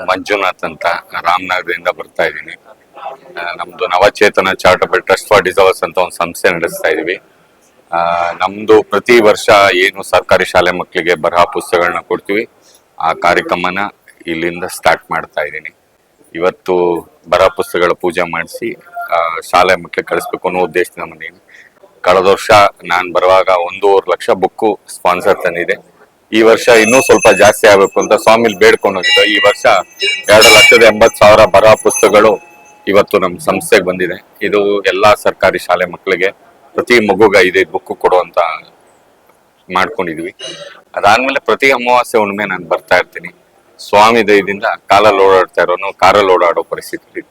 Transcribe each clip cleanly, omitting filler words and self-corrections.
ಮಂಜುನಾಥ್ ಅಂತ ರಾಮನಗರದಿಂದ ಬರ್ತಾ ಇದ್ದೀನಿ. ನಮ್ದು ನವಚೇತನ ಚಾರಿಟಬಲ್ ಟ್ರಸ್ಟ್ ಫಾರ್ ಡಿಸರ್ವರ್ಸ್ ಅಂತ ಒಂದು ಸಂಸ್ಥೆ ನಡೆಸ್ತಾ ಇದೀವಿ. ನಮ್ದು ಪ್ರತಿ ವರ್ಷ ಏನು ಸರ್ಕಾರಿ ಶಾಲೆ ಮಕ್ಕಳಿಗೆ ಬರಹ ಪುಸ್ತಕಗಳನ್ನ ಕೊಡ್ತೀವಿ, ಆ ಕಾರ್ಯಕ್ರಮನ ಇಲ್ಲಿಂದ ಸ್ಟಾರ್ಟ್ ಮಾಡ್ತಾ ಇದ್ದೀನಿ. ಇವತ್ತು ಬರಹ ಪುಸ್ತಕಗಳ ಪೂಜೆ ಮಾಡಿಸಿ ಶಾಲೆ ಮಕ್ಕಳಿಗೆ ಕಳಿಸ್ಬೇಕು ಅನ್ನೋ ಉದ್ದೇಶದಿಂದ ಬಂದಿದ್ದೀನಿ. ಕಳೆದ ವರ್ಷ ನಾನು ಬರುವಾಗ 1.5 ಲಕ್ಷ ಬುಕ್ಕು ಸ್ಪಾನ್ಸರ್ ತಂದಿದೆ. ಈ ವರ್ಷ ಇನ್ನೂ ಸ್ವಲ್ಪ ಜಾಸ್ತಿ ಆಗ್ಬೇಕು ಅಂತ ಸ್ವಾಮಿಲಿ ಬೇಡ್ಕೊಂಡು ಹೋಗಿದ್ದೆ. ಈ ವರ್ಷ 2,80,000 ಬರಹ ಪುಸ್ತಕಗಳು ಇವತ್ತು ನಮ್ಮ ಸಂಸ್ಥೆಗೆ ಬಂದಿದೆ. ಇದು ಎಲ್ಲಾ ಸರ್ಕಾರಿ ಶಾಲೆ ಮಕ್ಕಳಿಗೆ ಪ್ರತಿ ಮಗುಗೆ 5 ಬುಕ್ ಕೊಡುವಂತ ಮಾಡ್ಕೊಂಡಿದ್ವಿ. ಅದಾದ್ಮೇಲೆ ಪ್ರತಿ ಅಮಾವಾಸ್ಯೆ ಹುಣ್ಣಿಮೆ ನಾನು ಬರ್ತಾ ಇರ್ತೀನಿ. ಸ್ವಾಮಿ ದಯದಿಂದ ಕಾಲಲ್ಲಿ ಓಡಾಡ್ತಾ ಇರೋನು ಕಾರಲ್ಲಿ ಓಡಾಡೋ ಪರಿಸ್ಥಿತಿ.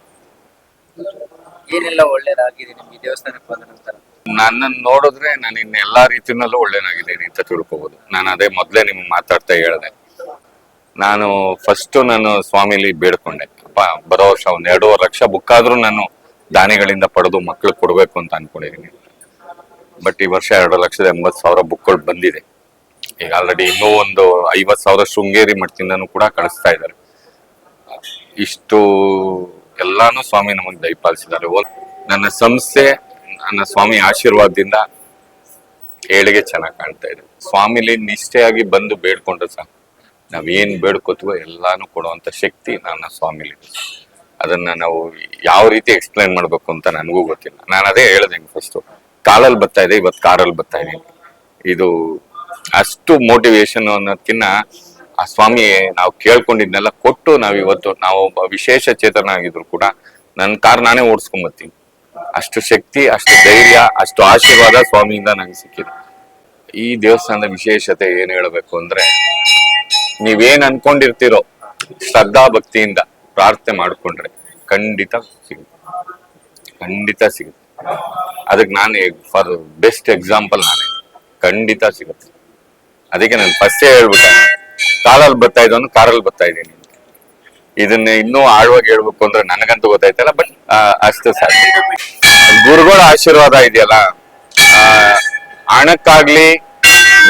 ಏನೆಲ್ಲ ಒಳ್ಳೇದಾಗಿದೆ ನಿಮ್ಗೆ ದೇವಸ್ಥಾನಕ್ಕೆ ಬಂದ ನಂತರ? ನನ್ನನ್ನು ನೋಡಿದ್ರೆ ನಾನು ಇನ್ನು ಎಲ್ಲಾ ರೀತಿನಲ್ಲೂ ಒಳ್ಳೇನಾಗಿದ್ದೀನಿ ಅಂತ ತಿಳ್ಕೊಬಹುದು. ನಾನು ಅದೇ ಮೊದ್ಲೇ ನಿಮ್ಗೆ ಮಾತಾಡ್ತಾ ಹೇಳ್ದೆ. ನಾನು ಸ್ವಾಮಿಲಿ ಬೇಡ್ಕೊಂಡೆ, ಅಪ್ಪ ಬರೋ ವರ್ಷ 1.5 ಲಕ್ಷ ಬುಕ್ ಆದ್ರೂ ನಾನು ದಾನಿಗಳಿಂದ ಪಡೆದು ಮಕ್ಳಿಗೆ ಕೊಡ್ಬೇಕು ಅಂತ ಅನ್ಕೊಂಡಿದ್ದೀನಿ. ಬಟ್ ಈ ವರ್ಷ 2,80,000 ಬುಕ್ಗಳು ಬಂದಿದೆ. ಈಗ ಆಲ್ರೆಡಿ ಇನ್ನೂ ಒಂದು 50,000 ಶೃಂಗೇರಿ ಮಠದಿಂದನೂ ಕೂಡ ಕಳಿಸ್ತಾ ಇದ್ದಾರೆ. ಇಷ್ಟು ಎಲ್ಲಾನು ಸ್ವಾಮಿ ನಮಗೆ ದಯಪಾಲಿಸಿದ್ದಾರೆ. ನನ್ನ ಸಂಸ್ಥೆ ನನ್ನ ಸ್ವಾಮಿ ಆಶೀರ್ವಾದದಿಂದ ಏಳಿಗೆ ಚೆನ್ನಾಗಿ ಕಾಣ್ತಾ ಇದೆ. ಸ್ವಾಮಿಲಿ ನಿಷ್ಠೆಯಾಗಿ ಬಂದು ಬೇಡ್ಕೊಂಡ್ರೆ ಸಾಕು, ನಾವೇನ್ ಬೇಡ್ಕೋತೀವೋ ಎಲ್ಲಾನು ಕೊಡುವಂತ ಶಕ್ತಿ ನನ್ನ ಸ್ವಾಮಿಲಿ. ಅದನ್ನ ನಾವು ಯಾವ ರೀತಿ ಎಕ್ಸ್ಪ್ಲೈನ್ ಮಾಡ್ಬೇಕು ಅಂತ ನನಗೂ ಗೊತ್ತಿಲ್ಲ. ನಾನು ಅದೇ ಹೇಳ್ದೆ, ಫಸ್ಟ್ ಕಾಲಲ್ಲಿ ಬರ್ತಾ ಇದೆ, ಇವತ್ತು ಕಾರಲ್ಲಿ ಬರ್ತಾ ಇದೀನಿ. ಇದು ಅಷ್ಟು ಮೋಟಿವೇಶನ್ ಅನ್ನೋದಕ್ಕಿಂತ ಆ ಸ್ವಾಮಿ ನಾವು ಕೇಳ್ಕೊಂಡಿದ್ನೆಲ್ಲ ಕೊಟ್ಟು ನಾವು ಒಬ್ಬ ವಿಶೇಷ ಚೇತನ ಆಗಿದ್ರು ಕೂಡ ನನ್ನ ಕಾರ್ ನಾನೇ ಓಡಿಸ್ಕೊಂಡ್ ಬರ್ತೀನಿ. ಅಷ್ಟು ಶಕ್ತಿ, ಅಷ್ಟು ಧೈರ್ಯ, ಅಷ್ಟು ಆಶೀರ್ವಾದ ಸ್ವಾಮಿಯಿಂದ ನಂಗೆ ಸಿಕ್ಕಿದೆ. ಈ ದೇವಸ್ಥಾನದ ವಿಶೇಷತೆ ಏನ್ ಹೇಳ್ಬೇಕು ಅಂದ್ರೆ, ನೀವೇನ್ ಅನ್ಕೊಂಡಿರ್ತೀರೋ ಶ್ರದ್ಧಾ ಭಕ್ತಿಯಿಂದ ಪ್ರಾರ್ಥನೆ ಮಾಡ್ಕೊಂಡ್ರೆ ಖಂಡಿತ ಸಿಗುತ್ತೆ, ಖಂಡಿತ ಸಿಗುತ್ತೆ. ಅದಕ್ಕೆ ನಾನು ಫಾರ್ ಬೆಸ್ಟ್ ಎಕ್ಸಾಂಪಲ್ ಖಂಡಿತ ಸಿಗುತ್ತೆ. ಅದಕ್ಕೆ ನಾನು ಫಸ್ಟೇ ಹೇಳ್ಬಿಟ್ಟೆ, ಕಾಲಲ್ಲಿ ಬರ್ತಾ ಇದ್ದವನು ಕಾರಲ್ಲಿ ಬರ್ತಾ ಇದ್ದೀನಿ. ಇದನ್ನ ಇನ್ನೂ ಆಳವಾಗಿ ಹೇಳ್ಬೇಕು ಅಂದ್ರೆ ನನಗಂತೂ ಗೊತ್ತಾಯ್ತಲ್ಲ, ಬಟ್ ಅಷ್ಟು ಸಾಧ್ಯ. ಗುರುಗಳ ಆಶೀರ್ವಾದ ಇದೆಯಲ್ಲ, ಹಣಕ್ಕಾಗ್ಲಿ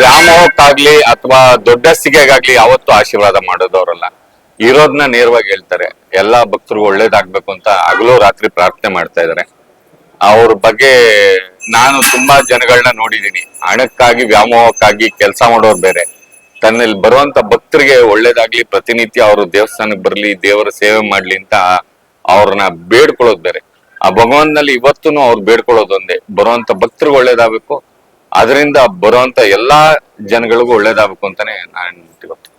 ವ್ಯಾಮೋಹಕ್ಕಾಗ್ಲಿ ಅಥವಾ ದೊಡ್ಡಸ್ತಿಗೆಗಾಗ್ಲಿ ಯಾವತ್ತೂ ಆಶೀರ್ವಾದ ಮಾಡೋದವ್ರಲ್ಲ. ಇರೋದನ್ನ ನೇರವಾಗಿ ಹೇಳ್ತಾರೆ. ಎಲ್ಲಾ ಭಕ್ತರು ಒಳ್ಳೇದಾಗ್ಬೇಕು ಅಂತ ಹಗಲು ರಾತ್ರಿ ಪ್ರಾರ್ಥನೆ ಮಾಡ್ತಾ ಇದಾರೆ. ಅವ್ರ ಬಗ್ಗೆ ನಾನು ತುಂಬಾ ಜನಗಳನ್ನ ನೋಡಿದೀನಿ. ಹಣಕ್ಕಾಗಿ ವ್ಯಾಮೋಹಕ್ಕಾಗಿ ಕೆಲಸ ಮಾಡೋರು ಬೇರೆ, ತನ್ನಲ್ಲಿ ಬರುವಂತ ಭಕ್ತರಿಗೆ ಒಳ್ಳೇದಾಗ್ಲಿ, ಪ್ರತಿನಿತ್ಯ ಅವರು ದೇವಸ್ಥಾನಕ್ಕೆ ಬರ್ಲಿ, ದೇವರ ಸೇವೆ ಮಾಡ್ಲಿ ಅಂತ ಅವ್ರನ್ನ ಬೇಡ್ಕೊಳ್ಳೋದು ಬೇರೆ. ಆ ಭಗವಂತನಲ್ಲಿ ಇವತ್ತೂ ಅವ್ರು ಬೇಡ್ಕೊಳ್ಳೋದು ಒಂದೇ, ಬರುವಂತ ಭಕ್ತರಿಗೆ ಒಳ್ಳೇದಾಗಬೇಕು, ಅದರಿಂದ ಬರುವಂತ ಎಲ್ಲಾ ಜನಗಳಿಗೂ ಒಳ್ಳೇದಾಗಬೇಕು ಅಂತಾನೆ ನಾನು ಇವತ್ತು